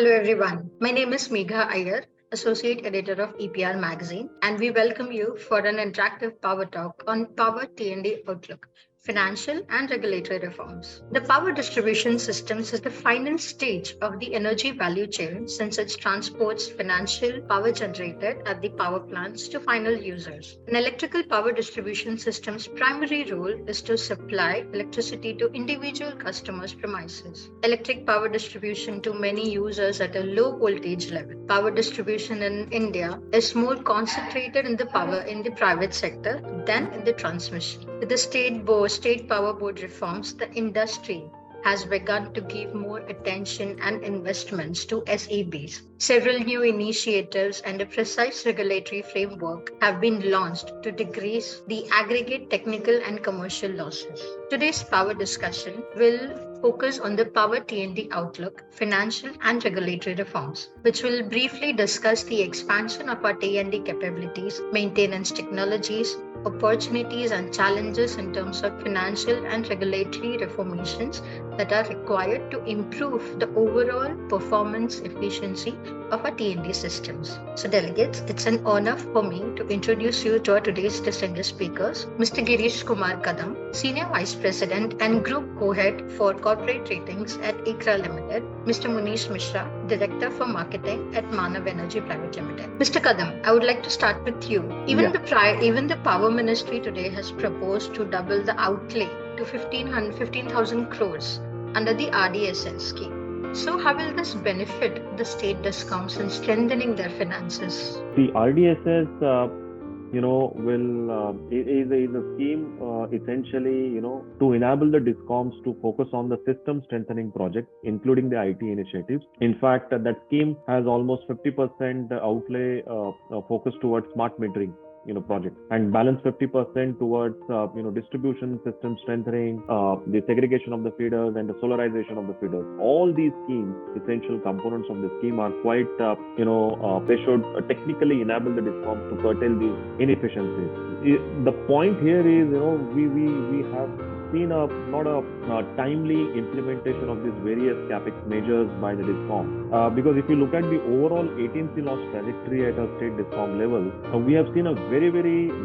Hello everyone. My name is Megha Iyer, Associate Editor of EPR magazine, and we welcome you for an interactive Power Talk on Power T&D Outlook, financial and regulatory reforms. The power distribution systems is the final stage of the energy value chain since it transports financial power generated at the power plants to final users. An electrical power distribution system's primary role is to supply electricity to individual customers' premises. Electric power distribution to many users at a low voltage level. Power distribution in India is more concentrated in the private sector than in the transmission. With the state power board reforms, the industry has begun to give more attention and investments to SEBs. Several new initiatives and a precise regulatory framework have been launched to decrease the aggregate technical and commercial losses. Today's power discussion will focus on the Power T&D Outlook, financial and regulatory reforms, which will briefly discuss the expansion of our T&D capabilities, maintenance technologies, opportunities and challenges in terms of financial and regulatory reformations that are required to improve the overall performance efficiency of our T&D systems. So delegates, it's an honor for me to introduce you to our today's distinguished speakers, Mr. Girish Kumar Kadam, Senior Vice President and Group Co-Head for Corporate Ratings at ICRA Limited, Mr. Munish Mishra, Director for Marketing at Manav Energy Private Limited. Mr. Kadam, I would like to start with you. Even the Power Ministry today has proposed to double the outlay to 15,000 crores under the RDSS scheme. So how will this benefit the state discoms in strengthening their finances? The RDSS, is a scheme essentially, to enable the discoms to focus on the system strengthening projects, including the IT initiatives. In fact, that scheme has almost 50% outlay focused towards smart metering project, and balance 50% towards distribution system strengthening, the segregation of the feeders and the solarization of the feeders. All these schemes, essential components of the scheme, are quite they should technically enable the discoms to curtail these inefficiencies. The point here is we have seen not a timely implementation of these various capex measures by the discom, because if you look at the overall AT&C loss trajectory at a state discom level, we have seen a very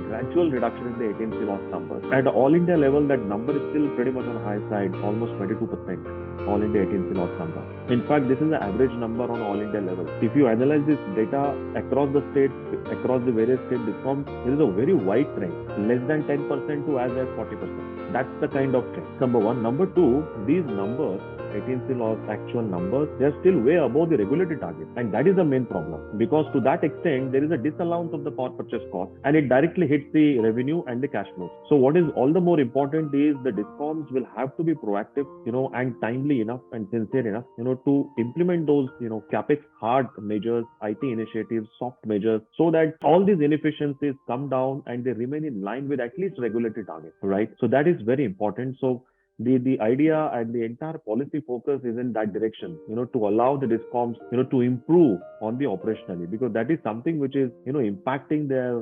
gradual reduction in the AT&C loss numbers. At all India level, that number is still pretty much on the high side, almost 22% all India AT&C loss number. In fact, this is the average number on all India level. If you analyze this data across the states, across the various state discoms, there is a very wide trend, less than 10% to as high as 40%. That's the kind of trend. Number one. Number two, these numbers, AT&C loss actual numbers, they are still way above the regulatory target, and that is the main problem, because to that extent there is a disallowance of the power purchase cost, and it directly hits the revenue and the cash flows. So what is all the more important is the discoms will have to be proactive, and timely enough and sincere enough, to implement those, capex hard measures, IT initiatives, soft measures, so that all these inefficiencies come down and they remain in line with at least regulatory targets, right? So that is very important. So the idea and the entire policy focus is in that direction, to allow the discoms, to improve on the operationally, because that is something which is, impacting their,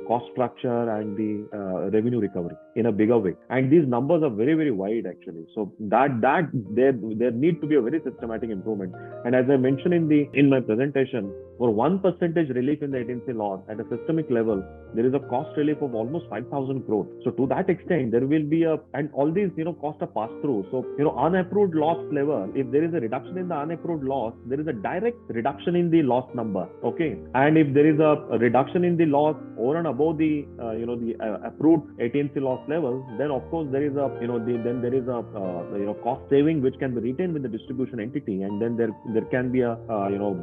cost structure and the revenue recovery in a bigger way. And these numbers are very wide actually. So that there need to be a very systematic improvement. And as I mentioned in my presentation, for 1% relief in the AT&C loss at a systemic level, there is a cost relief of almost 5,000 crores. So to that extent, there will be and all these, cost are passed through. So, unapproved loss level, if there is a reduction in the unapproved loss, there is a direct reduction in the loss number. Okay. And if there is a reduction in the loss over and above the, approved AT&C loss level, then of course there is a, cost saving which can be retained with the distribution entity. And then there can be a,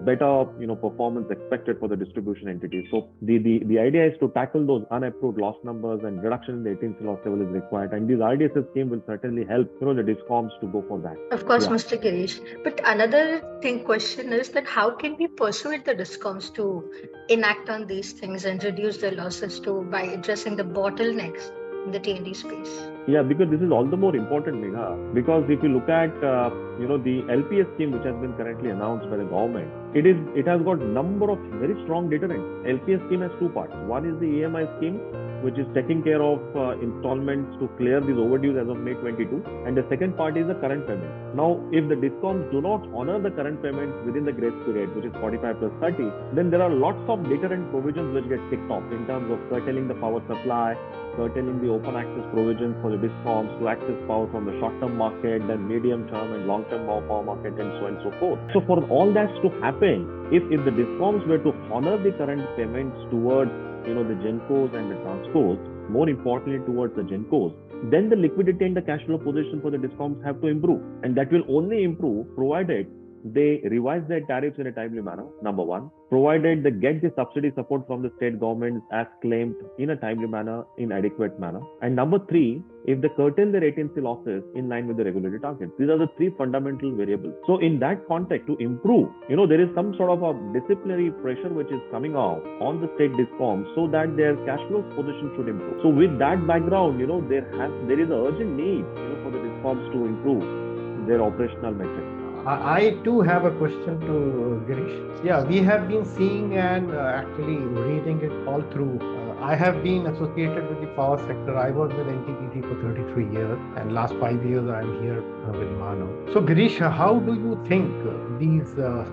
better, performance expected for the distribution entity. So the idea is to tackle those unapproved loss numbers, and reduction in the AT&C loss level is required. And this RDSS scheme will certainly help, the discoms to go for that. Of course, Mr. Girish. But another question is that how can we persuade the discoms to enact on these things and reduce their losses by addressing the bottlenecks in the T&D space? Yeah, because this is all the more important, Megha, because if you look at the LPS scheme which has been currently announced by the government, it has got number of very strong deterrents. LPS scheme has two parts. One is the EMI scheme, which is taking care of installments to clear these overdues as of May 22. And the second part is the current payment. Now, if the discoms do not honor the current payments within the grace period, which is 45 plus 30, then there are lots of deterrent provisions which get ticked off in terms of curtailing the power supply, curtailing the open access provisions for the discoms to access power from the short-term market, then medium-term and long-term power market, and so on and so forth. So for all that to happen, if the discoms were to honor the current payments towards the GenCos and the Transcos, more importantly towards the GenCos, then the liquidity and the cash flow position for the discoms have to improve, and that will only improve provided they revise their tariffs in a timely manner, number one, provided they get the subsidy support from the state governments as claimed in a timely manner, in adequate manner, and number three, if they curtail their AT&C losses in line with the regulatory targets. These are the three fundamental variables. So in that context, to improve, there is some sort of a disciplinary pressure which is coming out on the state discoms so that their cash flow position should improve. So with that background, there is an urgent need, for the discoms to improve their operational metrics. I too have a question to Girish. Yeah, we have been seeing and actually reading it all through. I have been associated with the power sector. I was with NTPC for 33 years, and last 5 years I am here with Manav. So Girish, how do you think these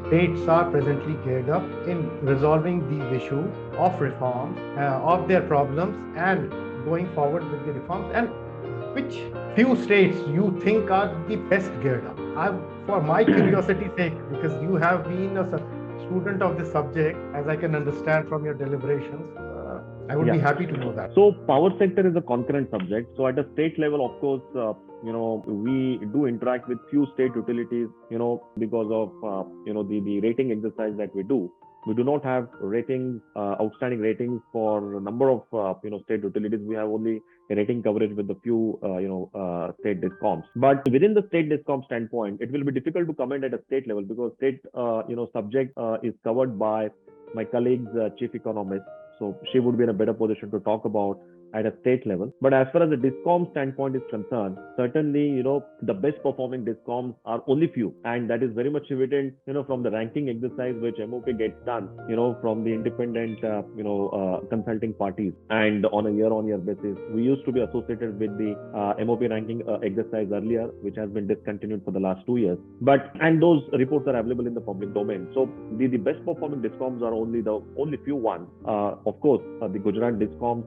states are presently geared up in resolving these issues of reforms, of their problems, and going forward with the reforms? And which few states you think are the best geared up? For my curiosity's sake, because you have been a student of this subject, as I can understand from your deliberations, I would be happy to know that. So power sector is a concurrent subject. So at a state level, of course, we do interact with few state utilities, because of, the rating exercise that we do. We do not have ratings, outstanding ratings for a number of, state utilities. We have only a rating coverage with a few, state discoms. But within the state discom standpoint, it will be difficult to comment at a state level because state, subject is covered by my colleague's chief economist. So she would be in a better position to talk about at a state level. But as far as the discom standpoint is concerned, certainly, the best performing discoms are only few. And that is very much evident, from the ranking exercise which MOP gets done, from the independent, consulting parties. And on a year-on-year basis, we used to be associated with the MOP ranking exercise earlier, which has been discontinued for the last 2 years. And those reports are available in the public domain. So the best performing discoms are only few ones. Of course, the Gujarat discoms,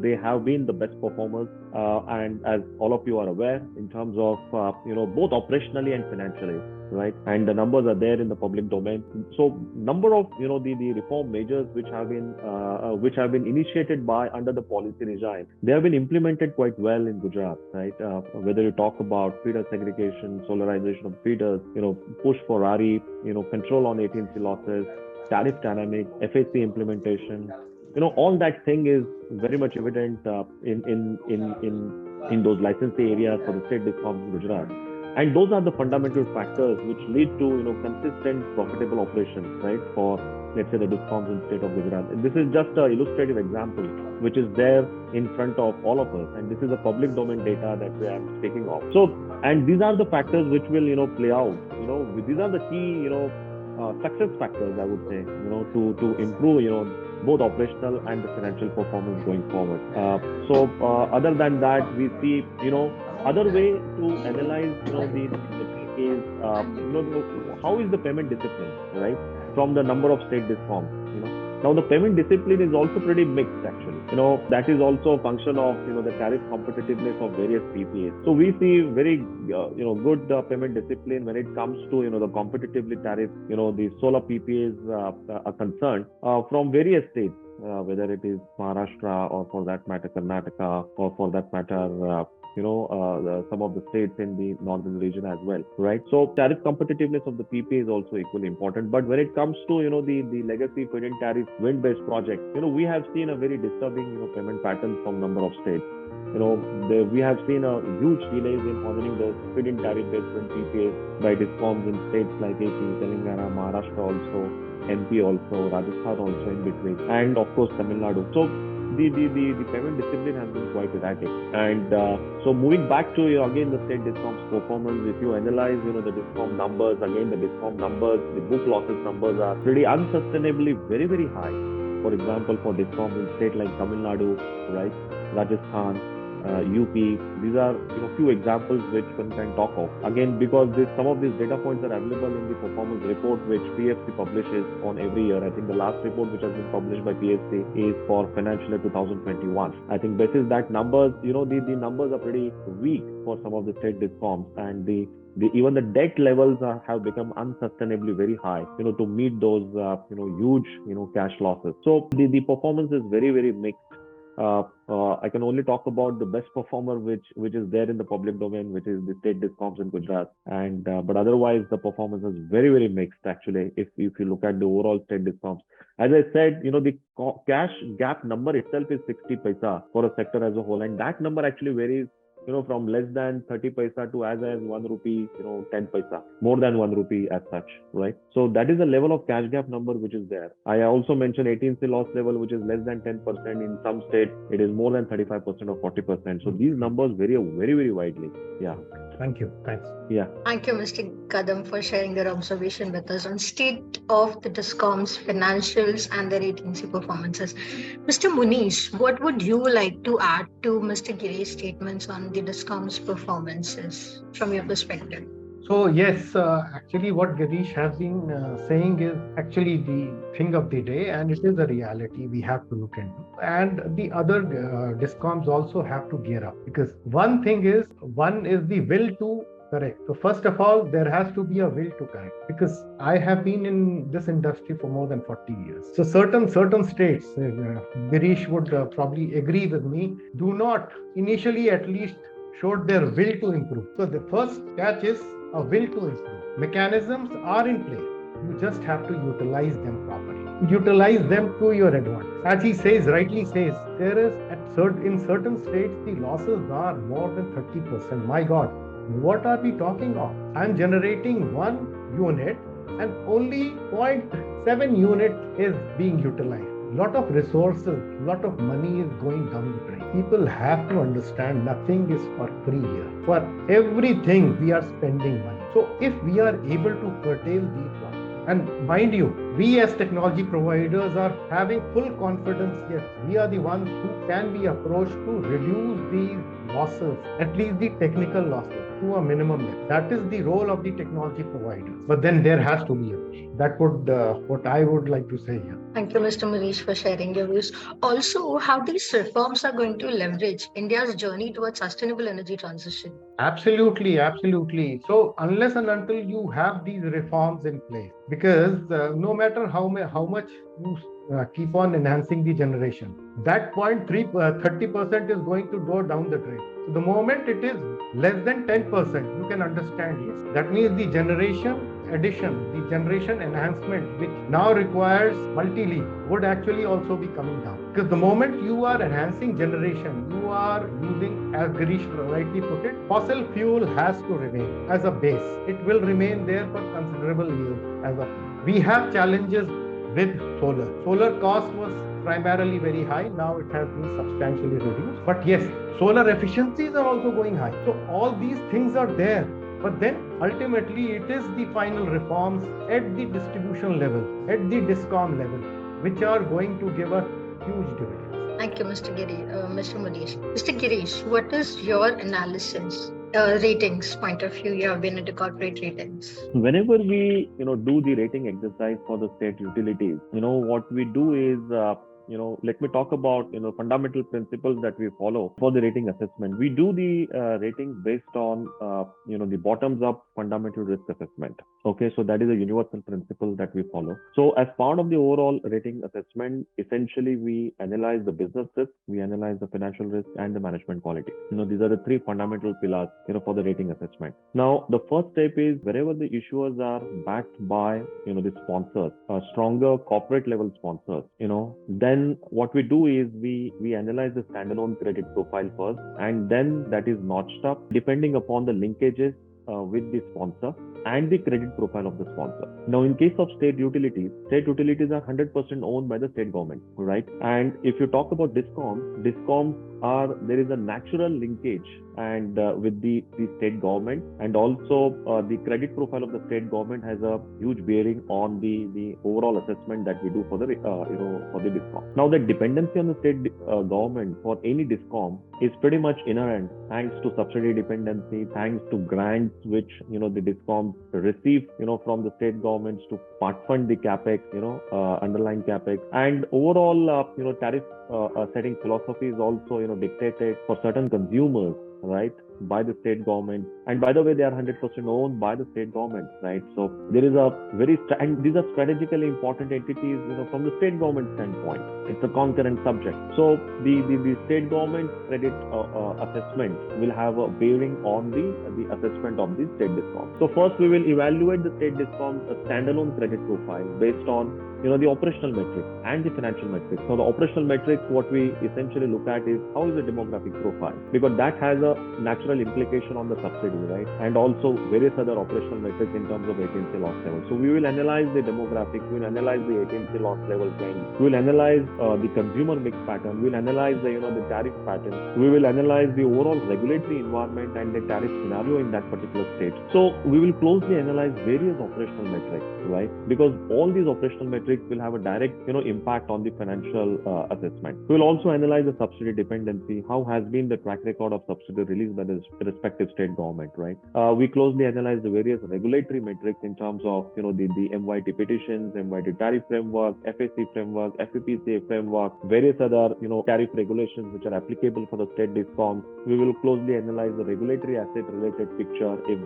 they have been the best performers, and as all of you are aware, in terms of both operationally and financially, right? And the numbers are there in the public domain. So number of the reform measures which have been initiated by under the policy regime, they have been implemented quite well in Gujarat, right? Whether you talk about feeder segregation, solarization of feeders, push for RE, control on AT&C losses, tariff dynamic, FAC implementation. All that thing is very much evident in those licensee areas for the state discoms in Gujarat. And those are the fundamental factors which lead to consistent profitable operations, right, for let's say the discoms in state of Gujarat. And this is just an illustrative example which is there in front of all of us, and this is a public domain data that we are speaking of. So, and these are the factors which will play out. These are the key success factors, I would say, to improve both operational and the financial performance going forward. So other than that, we see other way to analyze the is how is the payment discipline, right, from the number of state discoms. Now the payment discipline is also pretty mixed actually. That is also a function of the tariff competitiveness of various PPAs. So we see very good payment discipline when it comes to the competitively tariff, the solar PPAs are concerned from various states, whether it is Maharashtra or for that matter Karnataka or for that matter some of the states in the northern region as well, right? So tariff competitiveness of the PPA is also equally important. But when it comes to the legacy feed-in tariff wind-based projects, we have seen a very disturbing payment pattern from number of states. We have seen a huge delays in honoring the feed-in tariff-based wind PPAs by discoms in states like AP, Telangana, Maharashtra also, MP also, Rajasthan also in between, and of course Tamil Nadu. So the payment discipline has been quite erratic. And so moving back to again the state discoms performance, if you analyze the discom numbers, again the discom numbers, the book losses numbers are pretty unsustainably very, very high. for example, for discoms in state like Tamil Nadu, right, Rajasthan, UP. These are few examples which one can talk of. Again, because some of these data points are available in the performance report which PFC publishes on every year. I think the last report which has been published by PFC is for financial year 2021. I think basis that numbers, the numbers are pretty weak for some of the state discoms, and even the debt levels have become unsustainably very high, to meet those, huge, cash losses. So the performance is very, very mixed. I can only talk about the best performer, which is there in the public domain, which is the state discoms in Gujarat, and but otherwise the performance is very, very mixed actually. If you look at the overall state discoms, as I said, the cash gap number itself is 60 paisa for a sector as a whole, and that number actually varies, from less than 30 paisa to as 1 rupee, 10 paisa, more than 1 rupee as such, right? So that is the level of cash gap number which is there. I also mentioned AT&C loss level, which is less than 10%. In some states, it is more than 35% or 40%. So these numbers vary very, very widely. Yeah. Thank you. Thanks. Yeah. Thank you, Mr. Kadam, for sharing your observation with us on state of the discoms, financials, and their AT&C performances. Mr. Munish, what would you like to add to Mr. Girish's statements on the discoms performances from your perspective? So yes, actually what Girish has been saying is actually the thing of the day, and it is a reality we have to look into. And the other discoms also have to gear up, because one is the will to correct. So first of all, there has to be a will to correct, because I have been in this industry for more than 40 years. So certain states, Girish would probably agree with me, do not initially at least showed their will to improve. So the first catch is a will to improve. Mechanisms are in place. You just have to utilize them properly. Utilize them to your advantage. As he says, rightly says, there is in certain states the losses are more than 30%. My God, what are we talking of? I'm generating 1 unit and only 0.7 unit is being utilized. Lot of resources, lot of money is going down the drain. People have to understand nothing is for free here. For everything we are spending money. So if we are able to curtail these ones, and mind you, we as technology providers are having full confidence, yes, we are the ones who can be approached to reduce these losses, at least the technical losses, to a minimum level. That is the role of the technology providers. But then there has to be a push. That would what I would like to say here. Thank you, Mr. Manish, for sharing your views. Also, how these reforms are going to leverage India's journey towards sustainable energy transition. Absolutely, absolutely. So unless and until you have these reforms in place, because no matter how much you keep on enhancing the generation, that 30% is going to go down the drain. So the moment it is less than 10%, you can understand, yes, that means the generation addition, the generation enhancement, which now requires multi-leaf, would actually also be coming down. Because the moment you are enhancing generation, you are using, as Girish rightly put it, fossil fuel has to remain as a base. It will remain there for considerable years as of now. We have challenges with solar. Solar cost was primarily very high. Now it has been substantially reduced. But yes, solar efficiencies are also going high. So all these things are there. But then ultimately it is the final reforms at the distribution level, at the discom level, which are going to give us huge dividends. Thank you, Mr. Mr. Manish. Mr. Girish, what is your analysis? Ratings point of view, you have been into corporate ratings. Whenever we do the rating exercise for the state utilities, what we do is let me talk about fundamental principles that we follow for the rating assessment. We do the rating based on the bottoms up fundamental risk assessment. Okay, so that is a universal principle that we follow. So as part of the overall rating assessment, essentially we analyze the business risk, we analyze the financial risk, and the management quality. These are the three fundamental pillars for the rating assessment. Now the first step is wherever the issuers are backed by the sponsors, stronger corporate level sponsors, then what we do is we analyze the standalone credit profile first, and then that is notched up depending upon the linkages with the sponsor and the credit profile of the sponsor. Now, in case of state utilities are 100% owned by the state government, right? And if you talk about discoms are, there is a natural linkage and with the state government, and also the credit profile of the state government has a huge bearing on the overall assessment that we do for the for the discom. Now the dependency on the state government for any discom is pretty much inherent, thanks to subsidy dependency, thanks to grants which the discoms receive from the state governments to part fund the capex, underlying capex, and overall tariff setting philosophy is also dictated for certain consumers, right, by the state government. And by the way, they are 100% owned by the state government, right? So there is a and these are strategically important entities, from the state government standpoint. It's a concurrent subject. So the state government credit assessment will have a bearing on the assessment of the state discom. So first we will evaluate the state discom standalone credit profile based on the operational metrics and the financial metrics. So the operational metrics, what we essentially look at is how is the demographic profile, because that has a natural implication on the subsidy, right? And also various other operational metrics in terms of AT&C loss level. So we will analyze the demographics, we will analyze the AT&C loss level trend, we will analyze the consumer mix pattern, we will analyze the the tariff pattern, we will analyze the overall regulatory environment and the tariff scenario in that particular state. So we will closely analyze various operational metrics, right? Because all these operational metrics will have a direct impact on the financial assessment. We will also analyze the subsidy dependency. How has been the track record of subsidy released by the respective state government, right? We closely analyze the various regulatory metrics in terms of the MYT petitions, MYT tariff framework, FAC framework, FEPCA framework, various other tariff regulations which are applicable for the state discoms. We will closely analyze the regulatory asset related picture, if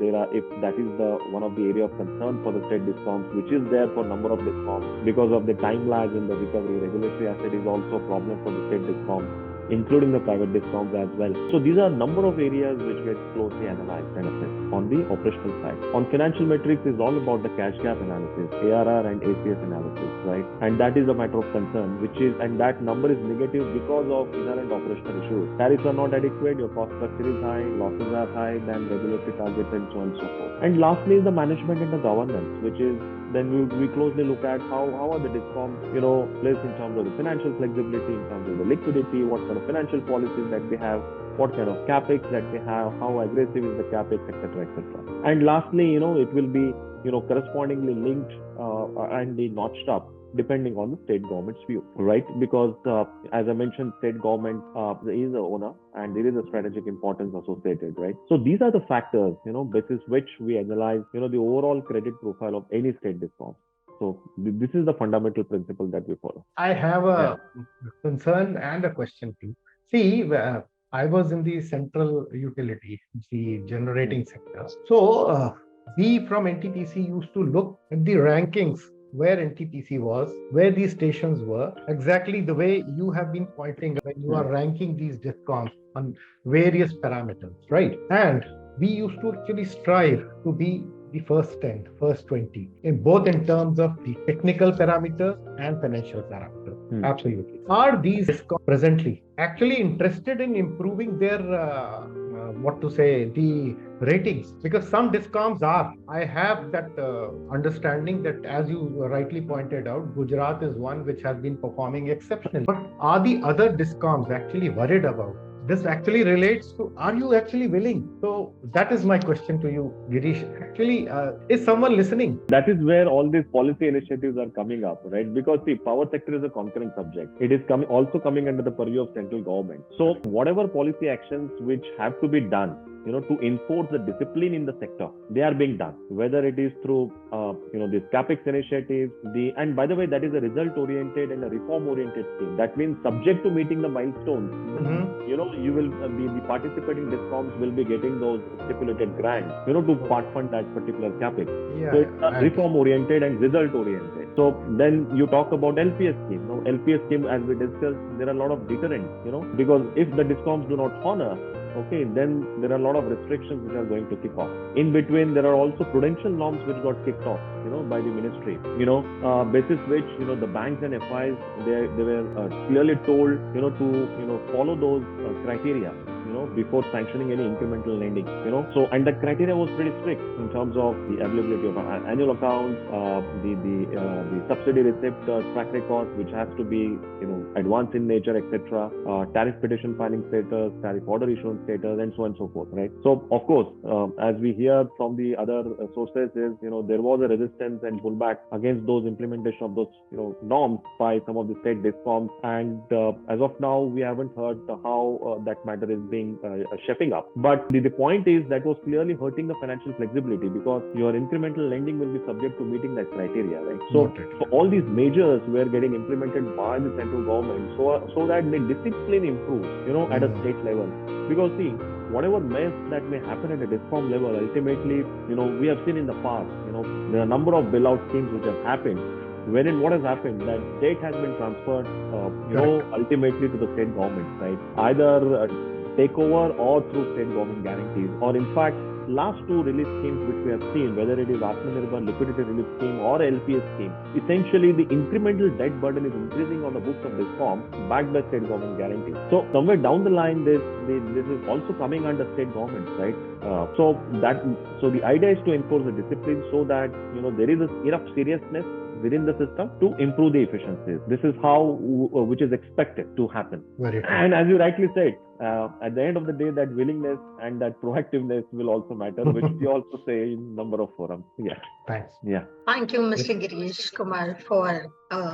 that is the one of the area of concern for the state discoms, which is there for number of discoms. Because of the time lag in the recovery, regulatory asset is also a problem for the state discoms, including the private discoms as well. So these are a number of areas which get closely analyzed and assessed on the operational side. On financial metrics is all about the cash gap analysis, ARR and ACS analysis, right? And that is a matter of concern, and that number is negative because of inherent operational issues. Tariffs are not adequate, your cost structure is high, losses are high, then regulatory targets and so on and so forth. And lastly is the management and the governance, which is then we closely look at how are the discoms placed in terms of the financial flexibility, in terms of the liquidity, what kind of financial policies that we have, what kind of capex that we have, how aggressive is the capex, etc., etc. And lastly, it will be correspondingly linked and be notched up depending on the state government's view, right? Because as I mentioned, state government is the owner and there is a strategic importance associated, right? So these are the factors, basis which we analyze, the overall credit profile of any state discom. So this is the fundamental principle that we follow. I have a concern and a question too. See, I was in the central utility, the generating sector. So we from NTPC used to look at the rankings where NTPC was, where these stations were, exactly the way you have been pointing when you are ranking these discoms on various parameters, right? And we used to actually strive to be the first 10, first 20, in both in terms of the technical parameters and financial parameters. Absolutely. Are these discoms presently actually interested in improving their the ratings? Because some discoms are. I have that understanding that, as you rightly pointed out, Gujarat is one which has been performing exceptionally. But are the other discoms actually worried about? This actually relates to, are you actually willing? So that is my question to you, Girish. Actually, is someone listening? That is where all these policy initiatives are coming up, right? Because the power sector is a concurrent subject. It is also coming under the purview of central government. So whatever policy actions which have to be done, to enforce the discipline in the sector, they are being done. Whether it is through, this capex initiative, and by the way, that is a result-oriented and a reform-oriented scheme. That means subject to meeting the milestones, you will the participating discoms will be getting those stipulated grants, to part fund that particular capex. Yeah, so it's reform-oriented and result-oriented. So then you talk about LPS scheme. Now, LPS scheme, as we discussed, there are a lot of deterrents, because if the discoms do not honor, then there are a lot of restrictions which are going to kick off. In between, there are also prudential norms which got kicked off, by the ministry, basis which, the banks and FIs, they were clearly told, to, follow those criteria. before sanctioning any incremental lending. So and the criteria was pretty strict in terms of the availability of annual accounts, the subsidy receipt track record, which has to be advanced in nature, etc. Tariff petition filing status, tariff order issuance status, and so on and so forth, right? So of course, as we hear from the other sources, is there was a resistance and pullback against those implementation of those norms by some of the state discoms, and as of now we haven't heard how that matter is being shaping up. But the point is that was clearly hurting the financial flexibility, because your incremental lending will be subject to meeting that criteria, right? So all these measures were getting implemented by the central government so that the discipline improves at a state level. Because see, whatever mess that may happen at a discom level, ultimately we have seen in the past there are a number of bailout schemes which have happened, wherein what has happened, that state has been transferred ultimately to the state government, right? Either takeover or through state government guarantees, or in fact last two relief schemes which we have seen, whether it is Atmanirbhar liquidity relief scheme or LPS scheme, essentially the incremental debt burden is increasing on the books of discom backed by state government guarantees. So somewhere down the line, this is also coming under state governments, right? So the idea is to enforce the discipline so that there is enough seriousness within the system to improve the efficiencies. This is how which is expected to happen. Very true. And as you rightly said, at the end of the day, that willingness and that proactiveness will also matter, which we also say in number of forums. Yeah. Thanks. Yeah. Thank you, Mr. Girish Kumar, for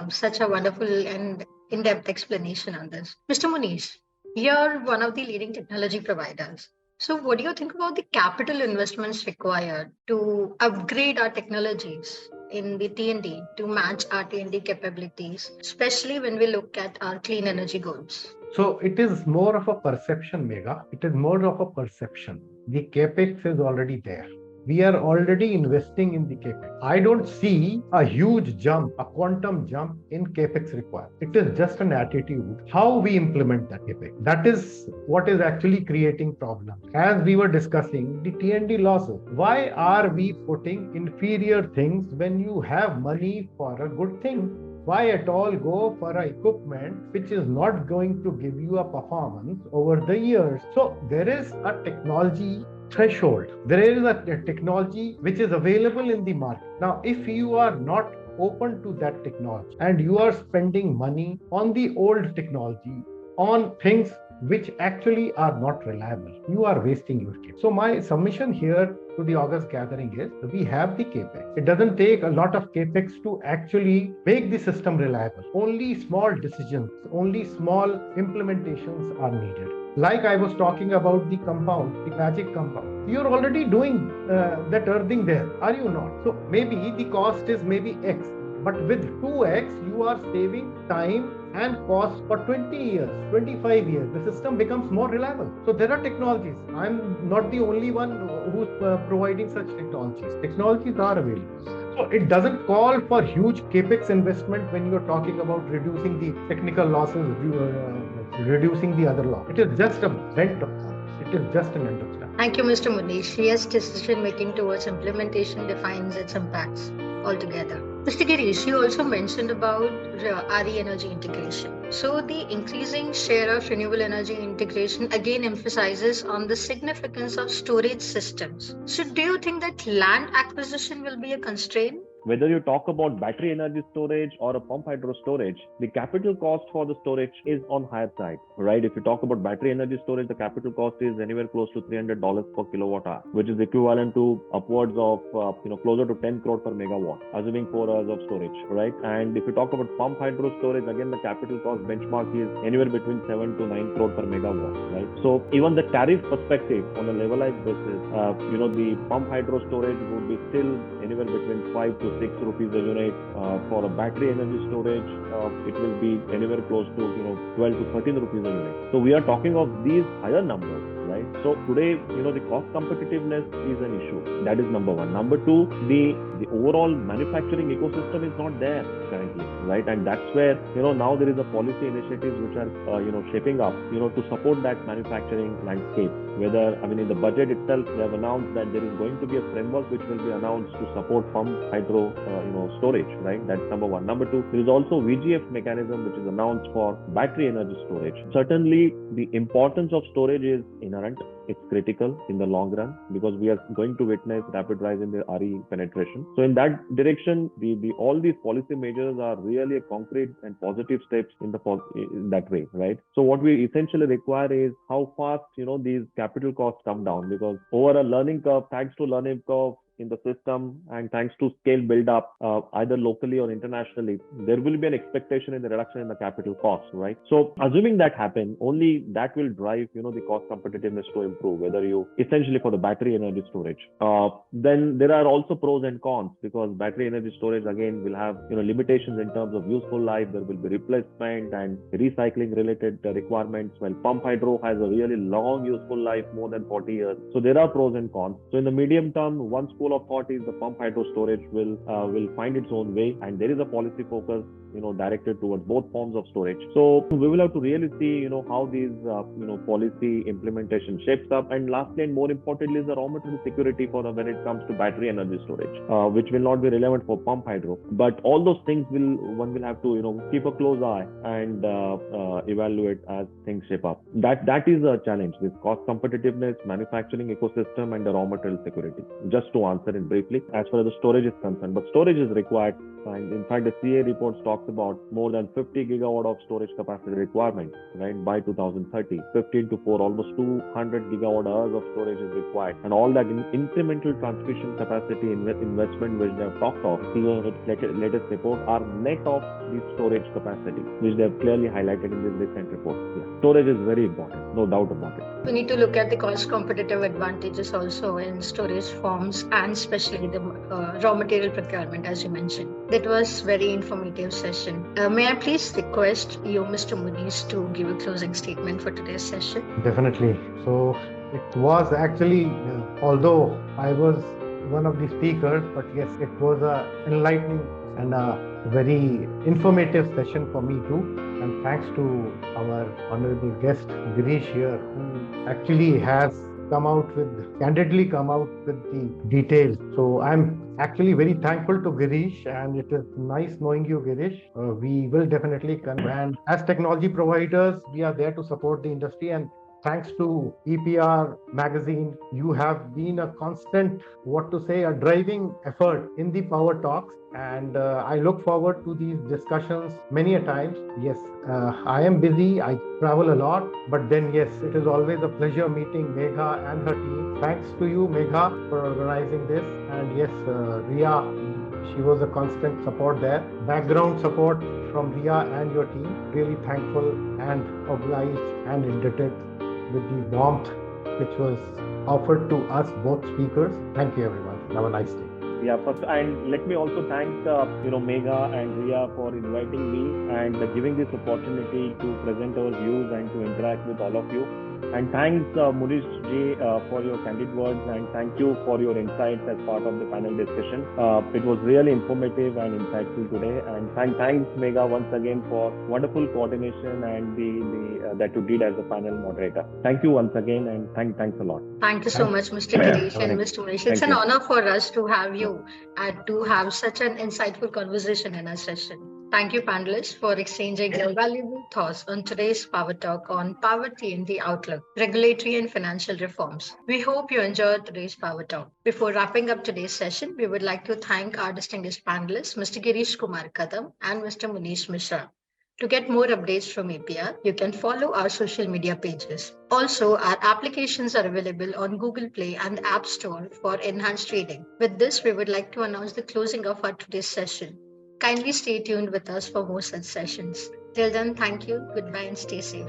such a wonderful and in-depth explanation on this. Mr. Munish, you're one of the leading technology providers. So what do you think about the capital investments required to upgrade our technologies in the T&D to match our T&D capabilities, especially when we look at our clean energy goals? So it is more of a perception, Megha. It is more of a perception. The capex is already there. We are already investing in the capex. I don't see a huge jump, a quantum jump in capex required. It is just an attitude, how we implement that capex. That is what is actually creating problems. As we were discussing, the T&D losses. Why are we putting inferior things when you have money for a good thing? Why at all go for an equipment which is not going to give you a performance over the years? So there is a technology threshold. There is a technology which is available in the market. Now, if you are not open to that technology and you are spending money on the old technology, on things which actually are not reliable, you are wasting your capex. So my submission here to the August gathering is, we have the capex. It doesn't take a lot of capex to actually make the system reliable. Only small decisions, only small implementations are needed. Like I was talking about the compound, the magic compound. You're already doing that earthing there, are you not? So maybe the cost is maybe X, but with 2X, you are saving time and cost for 20 years, 25 years. The system becomes more reliable. So there are technologies. I'm not the only one who's providing such technologies. Technologies are available. So it doesn't call for huge capex investment when you're talking about reducing the technical losses, reducing the other loss. It is just a bent of thought. It is just an understanding. Thank you, Mr. Munish. Yes, decision making towards implementation defines its impacts altogether. Mr. Girish, you also mentioned about RE energy integration. So the increasing share of renewable energy integration again emphasizes on the significance of storage systems. So do you think that land acquisition will be a constraint? Whether you talk about battery energy storage or a pump hydro storage, the capital cost for the storage is on higher side, right? If you talk about battery energy storage, the capital cost is anywhere close to $300 per kilowatt hour, which is equivalent to upwards of closer to 10 crore per megawatt, assuming 4 hours of storage, right? And if you talk about pump hydro storage, again the capital cost benchmark is anywhere between 7 to 9 crore per megawatt, right? So even the tariff perspective on a levelized basis, the pump hydro storage would be still anywhere between 5 to 6 rupees a unit. For a battery energy storage, it will be anywhere close to 12 to 13 rupees a unit. So we are talking of these higher numbers, right? So today, the cost competitiveness is an issue. That is number one. Number two, the overall manufacturing ecosystem is not there currently, right? And that's where now there is a policy initiatives which are shaping up to support that manufacturing landscape. Whether, I mean, in the budget itself, they have announced that there is going to be a framework which will be announced to support pumped hydro, storage, right? That's number one. Number two, there is also VGF mechanism which is announced for battery energy storage. Certainly, the importance of storage is inherent. It's critical in the long run because we are going to witness rapid rise in the RE penetration. So in that direction, all these policy measures are really a concrete and positive steps in that way, right? So what we essentially require is how fast these capital costs come down, because over a learning curve, thanks to learning curve in the system and thanks to scale build up either locally or internationally, there will be an expectation in the reduction in the capital cost, right? So assuming that happen, only that will drive the cost competitiveness to improve, whether you essentially for the battery energy storage. Then there are also pros and cons, because battery energy storage again will have limitations in terms of useful life. There will be replacement and recycling related requirements, while pump hydro has a really long useful life, more than 40 years. So there are pros and cons. So in the medium term, one school of thought is the pump hydro storage will find its own way, and there is a policy focus directed towards both forms of storage. So we will have to really see how these policy implementation shapes up. And lastly and more importantly is the raw material security when it comes to battery energy storage, which will not be relevant for pump hydro. But all those things one will have to keep a close eye and evaluate as things shape up. That is a challenge: this cost competitiveness, manufacturing ecosystem, and the raw material security. Just to answer it briefly, as far as the storage is concerned, but storage is required. And in fact, the CA report talks about more than 50 gigawatt of storage capacity requirement, right, by 2030. 15 to 4, almost 200 gigawatt hours of storage is required. And all that incremental transmission capacity investment which they have talked of, CA latest report, are net of the storage capacity, which they have clearly highlighted in this recent report. Yeah. Storage is very important, no doubt about it. We need to look at the cost competitive advantages also in storage forms, and especially the raw material procurement, as you mentioned. That was very informative session. May I please request you, Mr. Munish, to give a closing statement for today's session? Definitely. So it was actually, although I was one of the speakers, but yes, it was a enlightening and a very informative session for me too. And thanks to our honorable guest Girish here, who actually has candidly come out with the details. So I'm actually very thankful to Girish, and it is nice knowing you, Girish. We will definitely come, and as technology providers, we are there to support the industry. And thanks to EPR magazine, you have been a constant, a driving effort in the Power Talks. And I look forward to these discussions many a times. Yes, I am busy. I travel a lot. But then, yes, it is always a pleasure meeting Megha and her team. Thanks to you, Megha, for organizing this. And yes, Ria, she was a constant support there. Background support from Ria and your team. Really thankful and obliged and indebted with the warmth which was offered to us, both speakers. Thank you, everyone. Have a nice day. Yeah, first, and let me also thank Megha and Ria for inviting me and giving this opportunity to present our views and to interact with all of you. And thanks Munish ji for your candid words, and thank you for your insights as part of the panel discussion. It was really informative and insightful today. And thanks Megha once again for wonderful coordination and the that you did as a panel moderator. Thank you once again, and thanks a lot. Thank you so much, Mr. Girish and Mr. Munish. It's an honor for us to have you and to have such an insightful conversation in our session. Thank you, panelists, for exchanging your valuable thoughts on today's Power Talk on Power T&D Outlook, Regulatory and Financial Reforms. We hope you enjoyed today's Power Talk. Before wrapping up today's session, we would like to thank our distinguished panelists, Mr. Girish Kumar Kadam and Mr. Munish Mishra. To get more updates from EPR, you can follow our social media pages. Also, our applications are available on Google Play and the App Store for enhanced reading. With this, we would like to announce the closing of our today's session. Kindly stay tuned with us for more such sessions. Till then, thank you, goodbye, and stay safe.